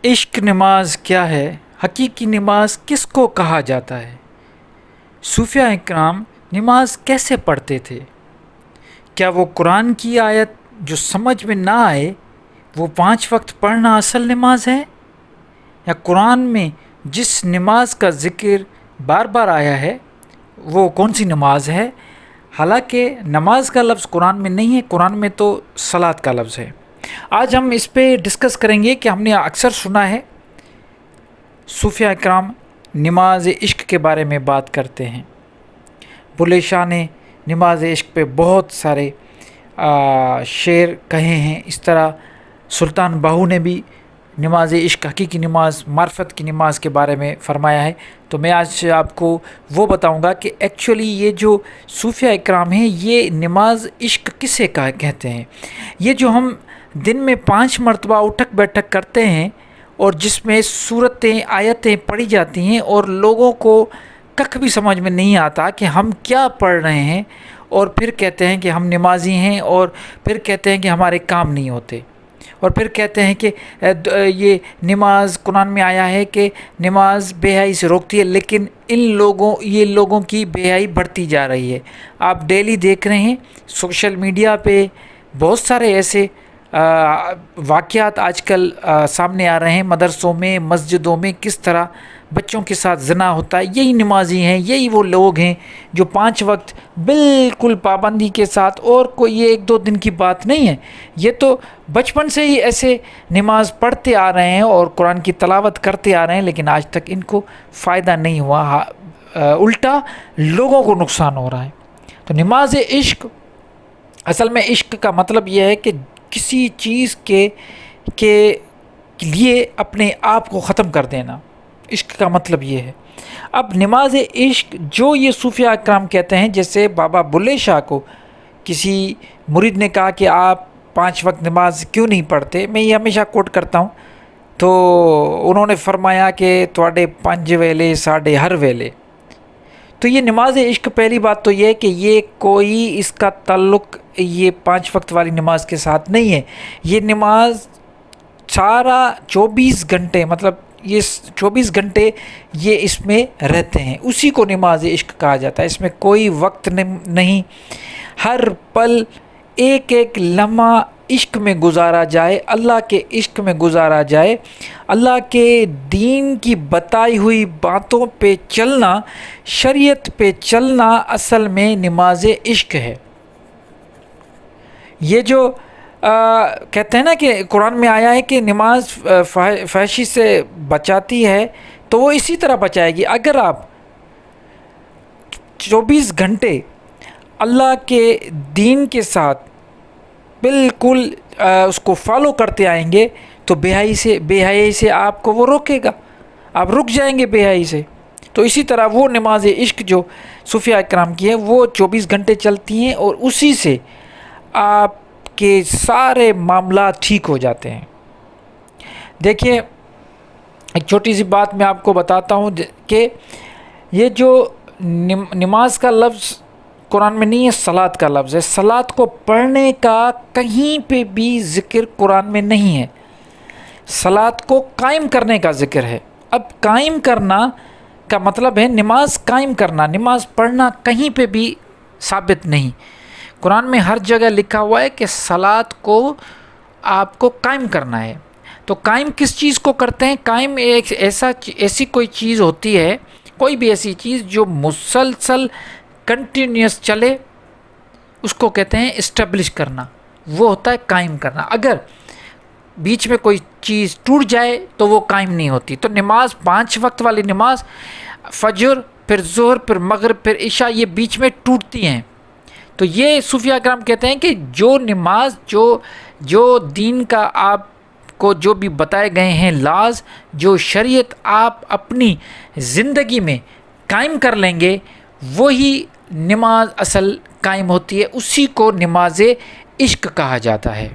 عشق نماز کیا ہے؟ حقیقی نماز کس کو کہا جاتا ہے؟ صوفیہ اکرام نماز کیسے پڑھتے تھے؟ کیا وہ قرآن کی آیت جو سمجھ میں نہ آئے وہ 5 وقت پڑھنا اصل نماز ہے؟ یا قرآن میں جس نماز کا ذکر بار بار آیا ہے وہ کون سی نماز ہے؟ حالانکہ نماز کا لفظ قرآن میں نہیں ہے، قرآن میں تو صلاۃ کا لفظ ہے۔ آج ہم اس پہ ڈسکس کریں گے کہ ہم نے اکثر سنا ہے صوفیہ اکرام نماز عشق کے بارے میں بات کرتے ہیں۔ بلے شاہ نے نماز عشق پہ بہت سارے شعر کہے ہیں، اس طرح سلطان باہو نے بھی نماز عشق، حقیقی نماز، معرفت کی نماز کے بارے میں فرمایا ہے۔ تو میں آج آپ کو وہ بتاؤں گا کہ ایکچولی یہ جو صوفیہ اکرام ہیں یہ نماز عشق کسے کہتے ہیں۔ یہ جو ہم دن میں 5 مرتبہ اٹھک بیٹھک کرتے ہیں اور جس میں صورتیں آیتیں پڑھی جاتی ہیں اور لوگوں کو ککھ بھی سمجھ میں نہیں آتا کہ ہم کیا پڑھ رہے ہیں، اور پھر کہتے ہیں کہ ہم نمازی ہیں، اور پھر کہتے ہیں کہ ہمارے کام نہیں ہوتے، اور پھر کہتے ہیں کہ یہ نماز قرآن میں آیا ہے کہ نماز بے حیائی سے روکتی ہے، لیکن یہ لوگوں کی بے حیائی بڑھتی جا رہی ہے۔ آپ ڈیلی دیکھ رہے ہیں سوشل میڈیا پہ بہت سارے ایسے واقعات آج کل سامنے آ رہے ہیں، مدرسوں میں، مسجدوں میں کس طرح بچوں کے ساتھ زنا ہوتا ہے۔ یہی نمازی ہیں، یہی وہ لوگ ہیں جو 5 وقت بالکل پابندی کے ساتھ، اور کوئی یہ 1-2 دن کی بات نہیں ہے، یہ تو بچپن سے ہی ایسے نماز پڑھتے آ رہے ہیں اور قرآن کی تلاوت کرتے آ رہے ہیں، لیکن آج تک ان کو فائدہ نہیں ہوا، الٹا لوگوں کو نقصان ہو رہا ہے۔ تو نماز عشق، اصل میں عشق کا مطلب یہ ہے کہ کسی چیز کے لیے اپنے آپ کو ختم کر دینا، عشق کا مطلب یہ ہے۔ اب نماز عشق جو یہ صوفیہ اکرام کہتے ہیں، جیسے بابا بلے شاہ کو کسی مرید نے کہا کہ آپ 5 وقت نماز کیوں نہیں پڑھتے، میں یہ ہمیشہ کوٹ کرتا ہوں، تو انہوں نے فرمایا کہ تواڈے 5 ویلے ساڈے ہر ویلے۔ تو یہ نماز عشق، پہلی بات تو یہ ہے کہ یہ کوئی اس کا تعلق یہ 5 وقت والی نماز کے ساتھ نہیں ہے۔ یہ نماز سارا 24 گھنٹے، مطلب یہ 24 گھنٹے یہ اس میں رہتے ہیں، اسی کو نماز عشق کہا جاتا ہے۔ اس میں کوئی وقت نہیں، ہر پل ایک ایک لمحہ عشق میں گزارا جائے، اللہ کے عشق میں گزارا جائے، اللہ کے دین کی بتائی ہوئی باتوں پہ چلنا، شریعت پہ چلنا اصل میں نماز عشق ہے۔ یہ جو کہتے ہیں نا کہ قرآن میں آیا ہے کہ نماز فحشی سے بچاتی ہے، تو وہ اسی طرح بچائے گی۔ اگر آپ 24 گھنٹے اللہ کے دین کے ساتھ بالکل اس کو فالو کرتے آئیں گے تو بے حیائی سے آپ کو وہ روکے گا، آپ رک جائیں گے بے حیائی سے۔ تو اسی طرح وہ نماز عشق جو صوفیہ اکرام کی ہے وہ 24 گھنٹے چلتی ہیں، اور اسی سے آپ کے سارے معاملات ٹھیک ہو جاتے ہیں۔ دیکھیے، ایک چھوٹی سی بات میں آپ کو بتاتا ہوں کہ یہ جو نماز کا لفظ قرآن میں نہیں ہے، صلاۃ کا لفظ ہے۔ صلاۃ کو پڑھنے کا کہیں پہ بھی ذکر قرآن میں نہیں ہے، صلاۃ کو قائم کرنے کا ذکر ہے۔ اب قائم کرنا کا مطلب ہے نماز قائم کرنا، نماز پڑھنا کہیں پہ بھی ثابت نہیں۔ قرآن میں ہر جگہ لکھا ہوا ہے کہ صلاۃ کو آپ کو قائم کرنا ہے۔ تو قائم کس چیز کو کرتے ہیں؟ قائم ایک ایسی کوئی چیز ہوتی ہے، کوئی بھی ایسی چیز جو مسلسل کنٹینیوس چلے، اس کو کہتے ہیں اسٹیبلش کرنا، وہ ہوتا ہے قائم کرنا۔ اگر بیچ میں کوئی چیز ٹوٹ جائے تو وہ قائم نہیں ہوتی۔ تو نماز 5 وقت والی نماز، فجر، پھر ظہر، پھر مغرب، پھر عشاء، یہ بیچ میں ٹوٹتی ہیں۔ تو یہ صوفیہ اکرام کہتے ہیں کہ جو نماز جو دین کا آپ کو جو بھی بتائے گئے ہیں لاز، جو شریعت آپ اپنی زندگی میں قائم کر لیں گے، وہی نماز اصل قائم ہوتی ہے، اسی کو نماز عشق کہا جاتا ہے۔